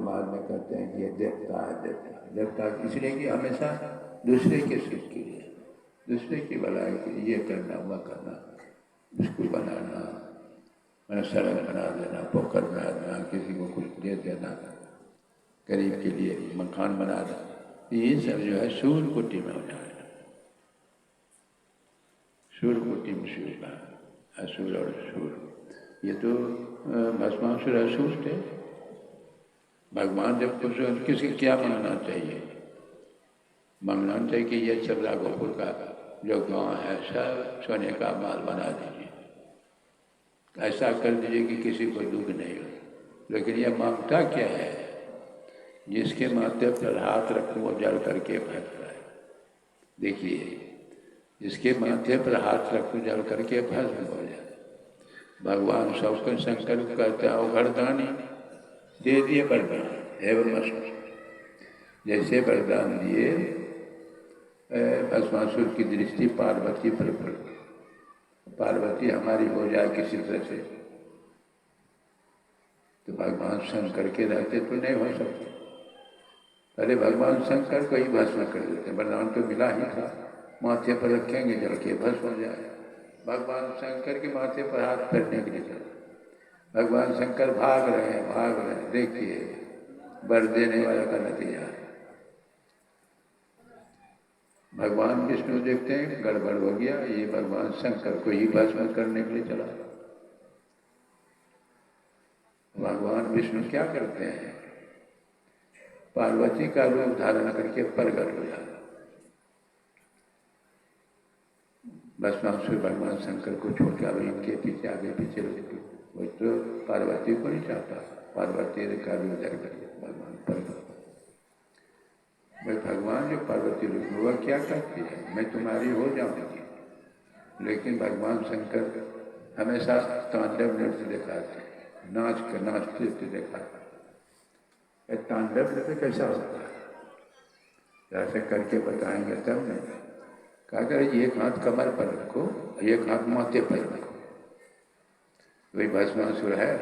बाद में कहते हैं कि ये देवता है। देवता इसलिए कि हमेशा दूसरे के सुख के लिए, दूसरे की भलाई के लिए ये करना, वह करना, स्कूल बनाना, मैंने सड़क बना देना, पोखर बना देना, किसी को कुछ दे देना, गरीब के लिए मकान बना देना, ये सब जो है सूर्य कोटि में हो जाएगा। सूर्य कोटि में सूर्य का असुर और सूर्य, ये तो भस्मासुर असुर थे। भगवान जब कुछ किसी क्या मांगना चाहिए, मांगना चाहिए कि ये चबला गोपुर का जो गांव है सब सोने का माल बना दीजिए, ऐसा कर दीजिए कि किसी को दुख नहीं हो। लेकिन यह मांगता क्या है, जिसके माथे पर हाथ रखो वो जल करके भस जाए। देखिए, जिसके माथे पर हाथ रखो जल करके भस्म हो जाए। भगवान सबको शंकर कहते हैं वरदानी दे दिए वरदान एवं जैसे वरदान दिए भस्मासुर की दृष्टि पार्वती पर पड़ी, पार्वती हमारी हो जाए किसी तरह से, तो भगवान शंकर के रहते तो नहीं हो सकते। पहले भगवान शंकर को ही भस्म कर देते, वरदान तो मिला ही था, माथे पर रखेंगे जल के भस्म हो जाए। भगवान शंकर के माथे पर हाथ फेरने के लिए चला, भगवान शंकर भाग रहे हैं। देखिए वर देने वाला का नतीजा है। भगवान विष्णु देखते हैं गड़बड़ हो गया, ये भगवान शंकर को ही भस्म करने के लिए चला। भगवान विष्णु क्या करते हैं, पार्वती का रूप धारण करके प्रकट हो जाता। भस्मासुर भगवान शंकर को छोड़कर इनके पीछे आगे पीछे लगती, वो तो पार्वती को नहीं चाहता, पार्वती का रूप धर कर भगवान प्रकट। भाई भगवान जो पार्वती रूप में वह क्या कहती है, मैं तुम्हारी हो जाऊंगी। लेकिन भगवान शंकर हमेशा तांडव नृत्य दिखाते, नाचते दिखाते। तांडव नृत्य कैसा होता है, ऐसे करके बताएंगे तब नहीं। कहा कर एक हाथ कमर पर रखो, एक हाथ माथे पर रखो। वही भस्मासुर है,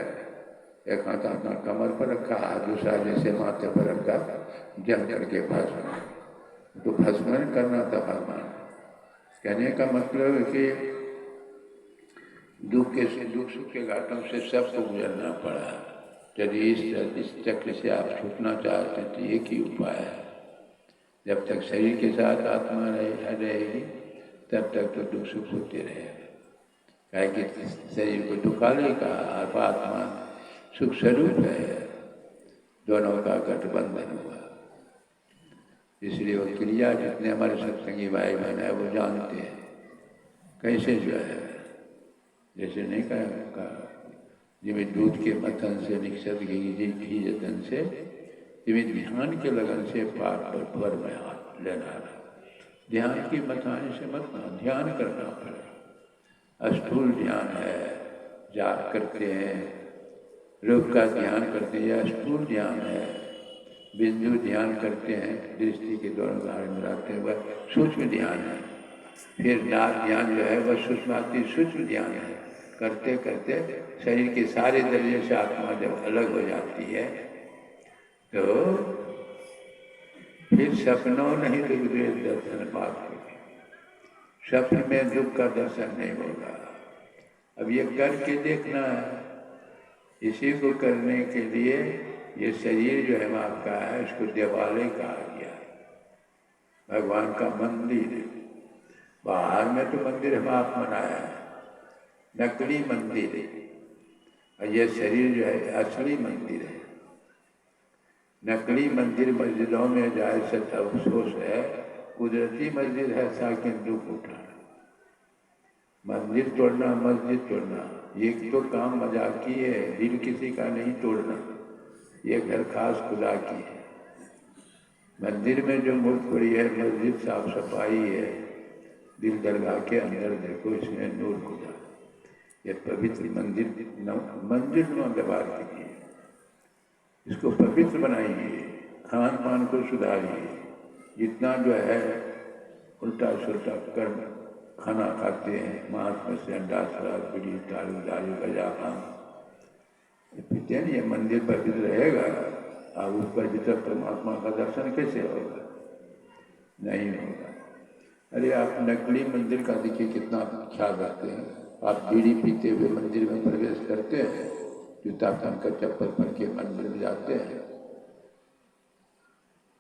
एक हाथ अपना कमर पर रखा, दूसरा जैसे माथे पर रखा, जल करके भस्म। तो भस्मन करना था भगवान। कहने का मतलब है कि दुख सुख के घाटों से सबको गुजरना पड़ा। यदि इस चक्र से आप छूटना चाहते हैं तो एक ही उपाय है, जब तक शरीर के साथ आत्मा रहेगी तब तक तो दुख सुख होते रहेगा। क्या कि शरीर को दुखाने का आत्मा सुख स्वरूप है, दोनों का गठबंधन हुआ। इसलिए वो क्रिया जितने हमारे सत्संगी भाई बहन है वो जानते हैं कैसे जो है, जैसे नहीं कहा जिम्मे दूध के मथन से निक्षत घी जतन से, जिम्मे ध्यान के लगन से पाठ पर में हाथ लेना। ध्यान की मथाने से मत ध्यान करना पड़ेगा। स्थूल ध्यान है, जाप करते हैं, रूप का ध्यान करते हैं, या स्थूल ध्यान है, बिंदु ध्यान करते हैं, दृष्टि के दोनों बारे में रखते हैं, वह सूक्ष्म ध्यान है। फिर नाद ध्यान जो है वह सूक्ष्म ध्यान है। करते करते शरीर के सारे दर्जे से आत्मा जब अलग हो जाती है तो फिर सपनों नहीं दुख दर्शन पाते, सपन में दुख का दर्शन नहीं होगा। अब ये करके देखना है। इसी को करने के लिए ये शरीर जो है आपका है, इसको देवालय कहा गया है, भगवान का मंदिर। बाहर में तो मंदिर हम आप बनाया है, नकली मंदिर है, और ये शरीर जो है असली मंदिर है। नकली मंदिर मस्जिदों में जाए से अफसोस है, कुदरती मस्जिद है साकिन दुख उठाना। मंदिर तोड़ना, मस्जिद तोड़ना, ये तो काम मजाकी है, दिल किसी का नहीं तोड़ना, ये घर खास खुदा की है। मंदिर में जो मूर्त पड़ी है, मस्जिद साफ सफाई है, दिल दरगाह के अंदर देखो इसमें नूर खुदा। ये पवित्र मंदिर व्यवहार कीजिए, इसको पवित्र बनाइए, खान पान को सुधारिए। जितना जो है उल्टा सुल्टा कर्म खाना खाते हैं, मांस में से अंडा शराब बीड़ी दारू गजा पान पीते हैं, ये मंदिर पवित्र रहेगा अब ऊपर भीतर परमात्मा का दर्शन कैसे होगा? नहीं होगा। अरे आप नकली मंदिर का देखिए कितना ख्याल रखते हैं। आप बीड़ी पीते हुए मंदिर में प्रवेश करते हैं, जूता पहन कर चप्पल पहन के मंदिर में जाते हैं,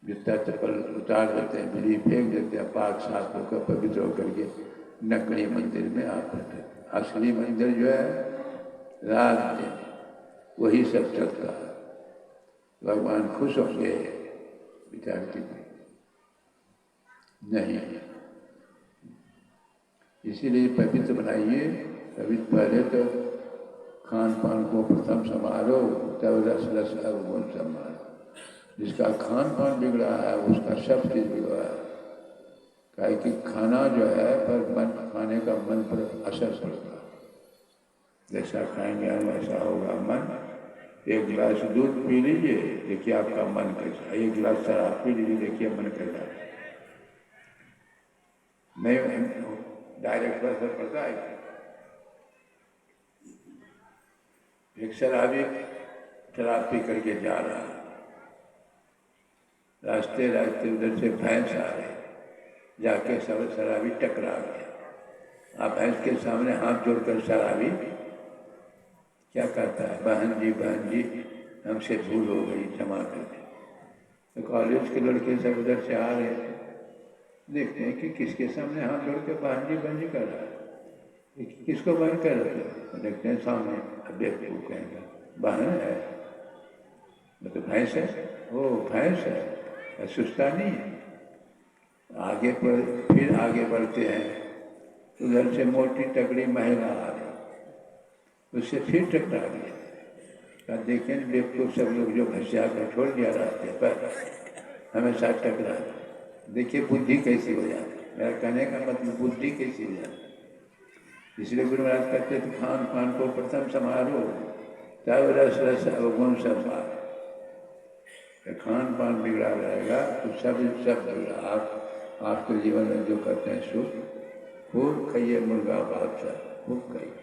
जूता चप्पल उतार देते हैं, बीड़ी फेंक देते हैं, पाक साफ होकर पवित्र होकर के नकली मंदिर में आप बैठे। असली मंदिर जो है रात दिन वही सब चलता है। भगवान खुश होंगे विचार की नहीं। इसीलिए पवित्र बनाइए। पवित्र पहले तो खान पान को प्रथम संभालो, तब रस रस गुण संभालो। जिसका खान पान बिगड़ा है उसका सब चीज बिगड़ा है। काहे कि खाना जो है पर मन, खाने का मन पर असर पड़ता है। जैसा खाएंगे हम वैसा होगा मन। एक गिलास दूध पी लीजिए, देखिए आपका मन कैसा। एक गिलास शराब पी लीजिए, देखिए मन कैसा। नहीं डायरेक्ट असर पड़ता है। एक शराबी शराब पी करके जा रहा है, रास्ते रास्ते उधर से भैंस आ रहे, जाके सब शराबी टकरा गया। आप भैंस के सामने हाथ जोड़कर शराबी क्या कहता है? बहन जी हमसे भूल हो गई, क्षमा कर दे। तो कॉलेज के लड़के सब उधर से आ रहे थे, देखते हैं कि किसके सामने हाथ जोड़ के बहन जी कर रहा है। किसको बहन कर रहे थे? देखते हैं सामने। अब बेवकूफ कहेंगे बहन है, तो भैंस है। वो भैंस है, सुस्ता नहीं है। आगे पर फिर आगे बढ़ते हैं, उधर से मोटी तगड़ी महिला आ रही, उससे फिर टकरा गया। देखें बेवकूफ सब लोग जो घसिया कर छोड़ दिया रास्ते पर, हमेशा टकरा। देखिए बुद्धि कैसी हो जाती। मेरा कहने का मतलब बुद्धि कैसी हो जाती। इसलिए गुरु महाराज कहते थे खान पान को प्रथम समारो, तब रस रस अवगुण संभार। खान पान बिगड़ा रहेगा तो सब बिगड़ा। आपके जीवन में जो करते हैं सुख, खूब खाइए मुर्गा भात सा, खूब खाइए।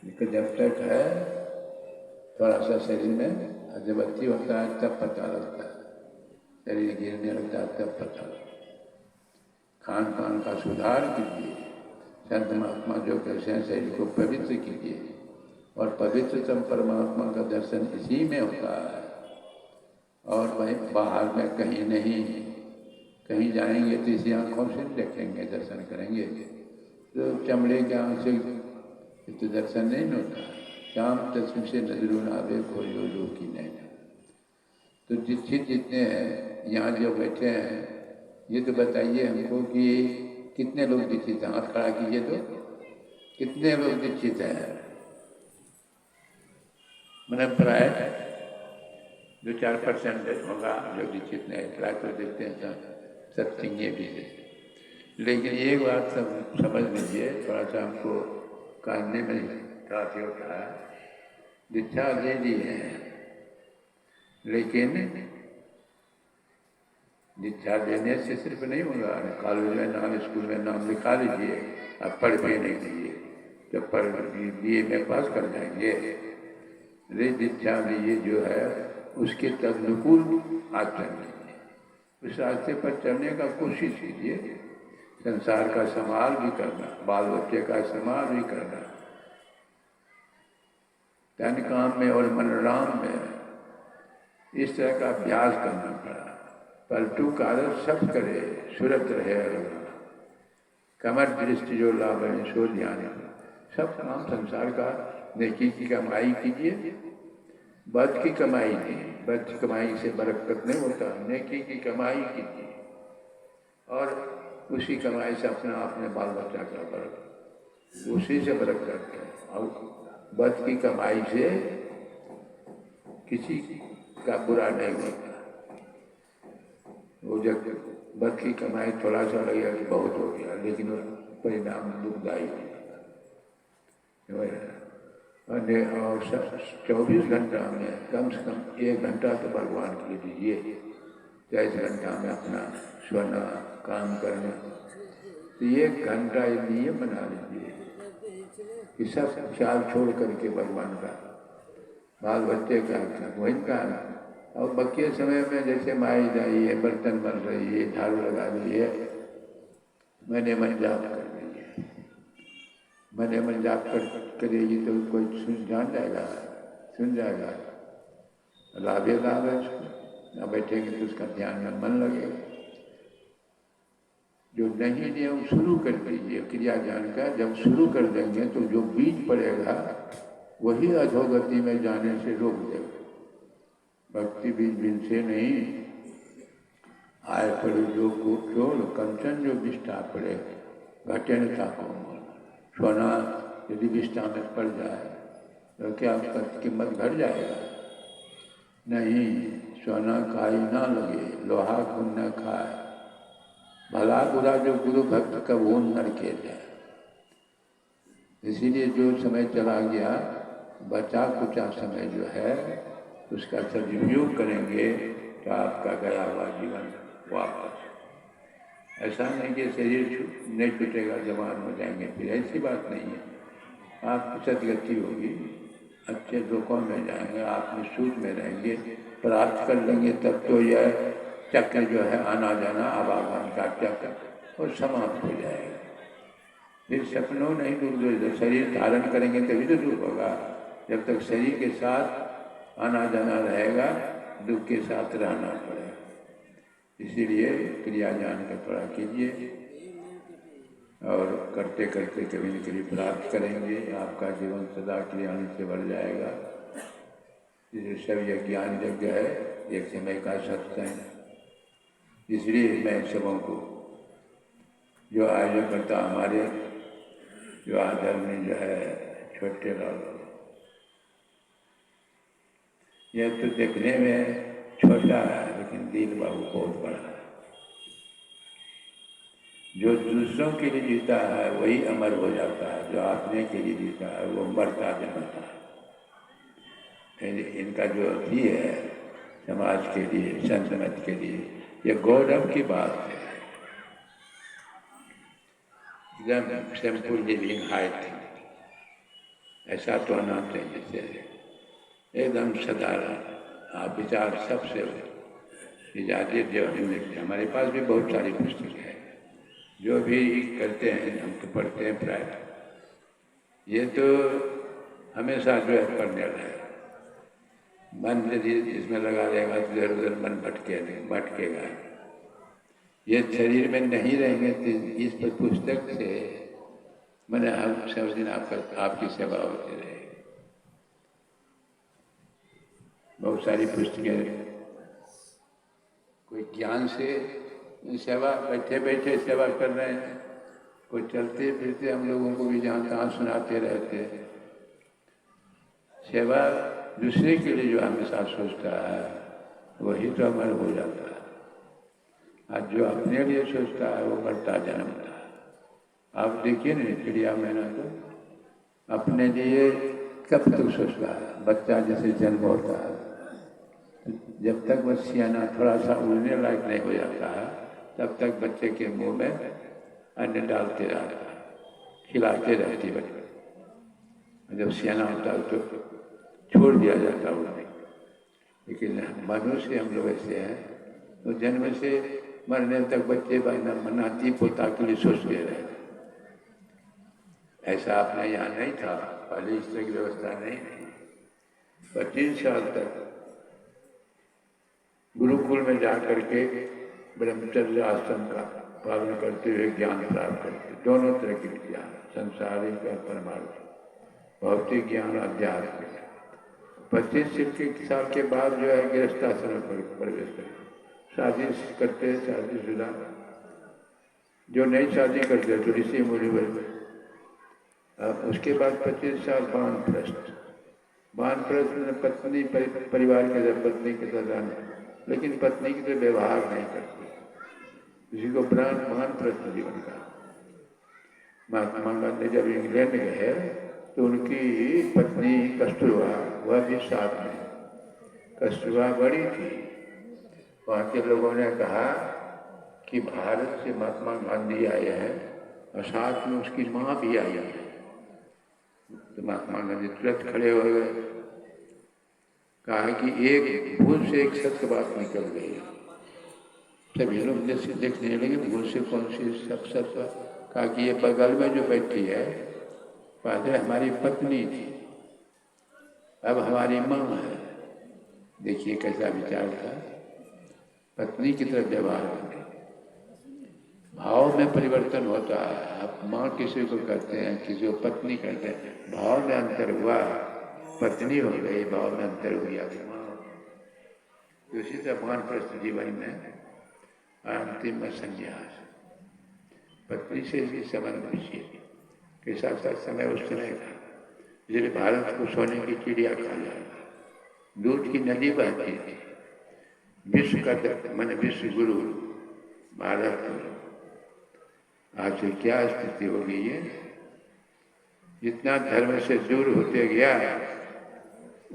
लेकिन जब तक है थोड़ा सा शरीर में जब अच्छी होता है तब पता लगता है, शरीर गिरने लगता है तब पता लगता है। खान पान का सुधार कीजिए। संत महात्मा जो कहते हैं शरीर को पवित्र कीजिए, और पवित्रतम परमात्मा का दर्शन इसी में होता है। और वहीं बाहर में कहीं नहीं। कहीं जाएंगे तो इसी आँखों से देखेंगे, दर्शन करेंगे। तो चमड़े के आँख से तो दर्शन नहीं होता। शाम तस्वीर से नजरों आवे कोई जो की नहीं। तो जितने हैं यहाँ जो बैठे हैं, ये तो बताइए हमको कि कितने लोग दीक्षित हैं? हाथ खड़ा कीजिए तो कितने लोग दीक्षित हैं? मैंने प्राय 2-4% होगा जो दीक्षित नहीं। प्राय तो देखते हैं सत्संगी भी है। लेकिन एक बात सब समझ लीजिए, थोड़ा सा हमको कानने में थोड़ा सा होता है। दीक्षा ले ली है, लेकिन दीक्षा लेने से सिर्फ नहीं होगा। कॉलेज में नाम, स्कूल में नाम लिखा लीजिए, अब पढ़ भी नहीं लीजिए, जब पढ़ BA में पास कर जाएंगे। दीक्षा लीजिए जो है उसके तदनुकूल आचरण कीजिए, उस रास्ते पर चलने का कोशिश कीजिए। संसार का संभाल भी करना, बाल बच्चे का संभाल भी करना, तन काम में और मनोराम में इस तरह का अभ्यास करना पड़ा। पलटू कार्य सब करे, सुरत रहे अरुणा, कमर दृष्टि जो लाभ है सो ध्यान। सब काम संसार का नेकी की कमाई कीजिए, बद की कमाई नहीं। बद की कमाई से बरकत नहीं होता, नेकी की कमाई कीजिए, और उसी कमाई से अपने बाल बच्चा का बरकत, उसी से बरकत है। और बद की कमाई से किसी का बुरा नहीं होता। वो जब बद की कमाई थोड़ा सा लगेगा कि बहुत हो गया, लेकिन परिणाम दुखदायी और 24 घंटा में कम से कम 1 घंटा तो भगवान के लिए दीजिए। 23 घंटा में अपना सोना काम करना, तो 1 घंटा ये बना लीजिए कि सब ख्याल छोड़ करके भगवान का, बाल बच्चे का, वही का और बाकी समय में जैसे माई जाई है, बर्तन बन रही है, झाड़ू लगा रही है, मैंने मन जाप कर रही है। मैंने मन जाप करेगी तो कोई जान जाएगा, सुन जाएगा, लाभ ही लाभ है उसको। न बैठेंगे तो उसका ध्यान में मन लगेगा। जो नहीं नियम शुरू कर दीजिए क्रिया ज्ञान का, जब शुरू कर देंगे तो जो बीज पड़ेगा वही अधोगति में जाने से रोक देगा। भक्ति बीज बीज से नहीं आए पड़े जो चोर कंचन जो विष्ठा पड़े घटे न था को। सोना यदि विष्ठा में पड़ जाए तो क्या उसका कीमत घट जाएगा? नहीं, सोना खाई ना लगे, लोहा खून न खाए, भला बुरा जो गुरु भक्त का वो नर के जाए। इसीलिए जो समय चला गया, बचा कुचा समय जो है उसका सदुपयोग करेंगे तो आपका गया हुआ जीवन वापस। ऐसा नहीं कि शरीर नहीं छूटेगा, जवान हो जाएंगे, फिर ऐसी बात नहीं है। आपकी सदगति होगी, अच्छे लोकों में जाएंगे, आप निःशुल्क में रहेंगे, प्राप्त कर लेंगे, तब तो यह चक्र जो है आना जाना आवागमन का चक्र और समाप्त हो जाएगा। फिर सपनों नहीं दूर, शरीर धारण करेंगे तभी तो दूर होगा। जब तक शरीर के साथ आना जाना रहेगा, दुख के साथ रहना पड़ेगा। इसीलिए क्रिया ज्ञान का थोड़ा कीजिए और करते करते कभी न कभी प्राप्त करेंगे। आपका जीवन सदा क्रियान से बढ़ जाएगा। इसलिए सब यह ज्ञान यज्ञ है, एक समय का सत्संग। इसलिए मैं सबों को जो आयोजन करता, हमारे जो आधर्म में जो है छोटे लाल, यह तो देखने में छोटा है लेकिन दिल बाबू बहुत बड़ा है। जो दूसरों के लिए जीता है वही अमर हो जाता है, जो अपने के लिए जीता है वो मरता जमता है। इनका जो अभी है समाज के लिए, संत के लिए, यह गौरव की बात है। एकदम सिंपल लिविंग हाइट, ऐसा तो होना चाहिए, एकदम साधारण। आप विचार सबसे इजाजत जो मिलते। हमारे पास भी बहुत सारी पुस्तकें हैं, जो भी करते हैं हम तो पढ़ते हैं प्राय। ये तो हमेशा जो है पढ़ने रहे, मन यदि इसमें लगा रहेगा तो इधर उधर मन भटकेगा। ये शरीर में नहीं रहेंगे तो इस पुस्तक से मैंने हम सब दिन आपकी सेवा होती रहेगी। बहुत सारी पुस्तकें, कोई ज्ञान से सेवा, बैठे बैठे सेवा कर रहे हैं, कोई चलते फिरते हम लोगों को भी जहाँ तहाँ सुनाते रहते हैं। सेवा दूसरे के लिए जो हमेशा सोचता है वही तो अमर हो जाता है। आज जो अपने लिए सोचता है वो मरता जन्मता है। आप देखिए ना चिड़िया मैना तो अपने लिए कब तक सोचता है। बच्चा जैसे जन्म होता है, जब तक वह सियाना थोड़ा सा उड़ने लायक नहीं हो जाता है तब तक बच्चे के मुंह में अन्न डालते रहता है, खिलाते रहती बच्चे। जब सियाना होता है तो छोड़ दिया जाता है उन्हें। लेकिन मनुष्य हम लोग ऐसे हैं तो जन्म से मरने तक बच्चे नाती पोता के लिए सोचते रहे। ऐसा अपने यहाँ नहीं था, पहले इस तरह की व्यवस्था नहीं थी। 25 साल तक गुरुकुल में जा करके ब्रह्मचर्य आश्रम का पालन करते हुए ज्ञान प्राप्त करते, दोनों तरह के ज्ञान, संसारिक और परमार्थ, भौतिक ज्ञान, आध्यात्मिक। 25 साल के बाद जो है गृहस्थाश्रम में प्रवेश करते, शादी करते, शादीशुदा। जो नई शादी करते तो ऋषि मुनि। अब उसके बाद 25 साल वानप्रस्थ। वानप्रस्थ पत्नी परिवार के साथ, पत्नी के साथ रहना, लेकिन पत्नी के साथ व्यवहार नहीं करती। किसी को वानप्रस्थ जीवन का। महात्मा गांधी जब इंग्लैंड गए तो उनकी पत्नी कस्तूरबा, वह भी साथ में। कस्तूरबा बड़ी थी। वहाँ के लोगों ने कहा कि भारत से महात्मा गांधी आए हैं और साथ में उसकी माँ भी आई है। तो महात्मा गांधी तुरंत खड़े हो गए। कहा कि एक भूल से एक सत्य बात निकल गई। सभी लोग जैसे देखने लगे भूल से कौन सी सब सत्य। कहा कि ये बगल में जो बैठी है पहले हमारी पत्नी थी, अब हमारी माँ है। देखिए कैसा विचार था, पत्नी की तरफ व्यवहार करके। भाव में परिवर्तन होता है। आप माँ किसी को कहते हैं, किसी को पत्नी कहते हैं, भाव में अंतर हुआ, पत्नी हो गई, भाव में अंतर हो गया माँ। उसी तरह वानप्रस्थ जीवन में अंतिम में संन्यास, पत्नी से भी संबंध विषय के साथ साथ समय उस तरह का, इसलिए भारत को सोने की चिड़िया खा जाए, दूध की नदी बहती थी। विश्व का मन विश्व गुरु भारत, आज क्या स्थिति हो गई है। जितना धर्म से दूर होते गया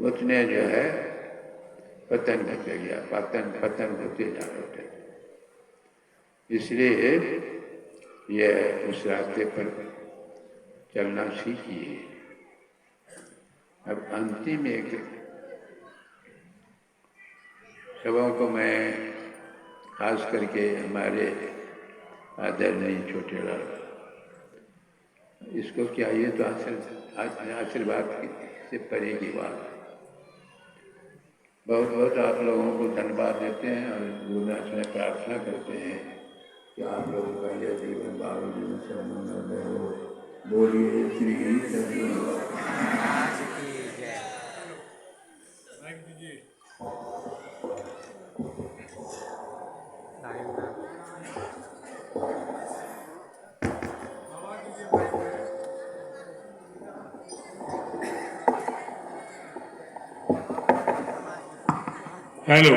उतने जो है पतन होते गया, पतन होते जा रहे थे। इसलिए यह उस रास्ते पर चलना सीखिए। अब अंतिम एक सबों को मैं खास करके हमारे आदरणीय छोटे लाल, इसको क्या, ये तो आशीर्वाद से परे की बात। बहुत बहुत आप लोगों को धन्यवाद देते हैं और गुरुनाथ से प्रार्थना करते हैं कि आप लोगों का यह जीवन बाबू जीवन से मंगल हो। बोलिए श्री सद्गुरु। हेलो।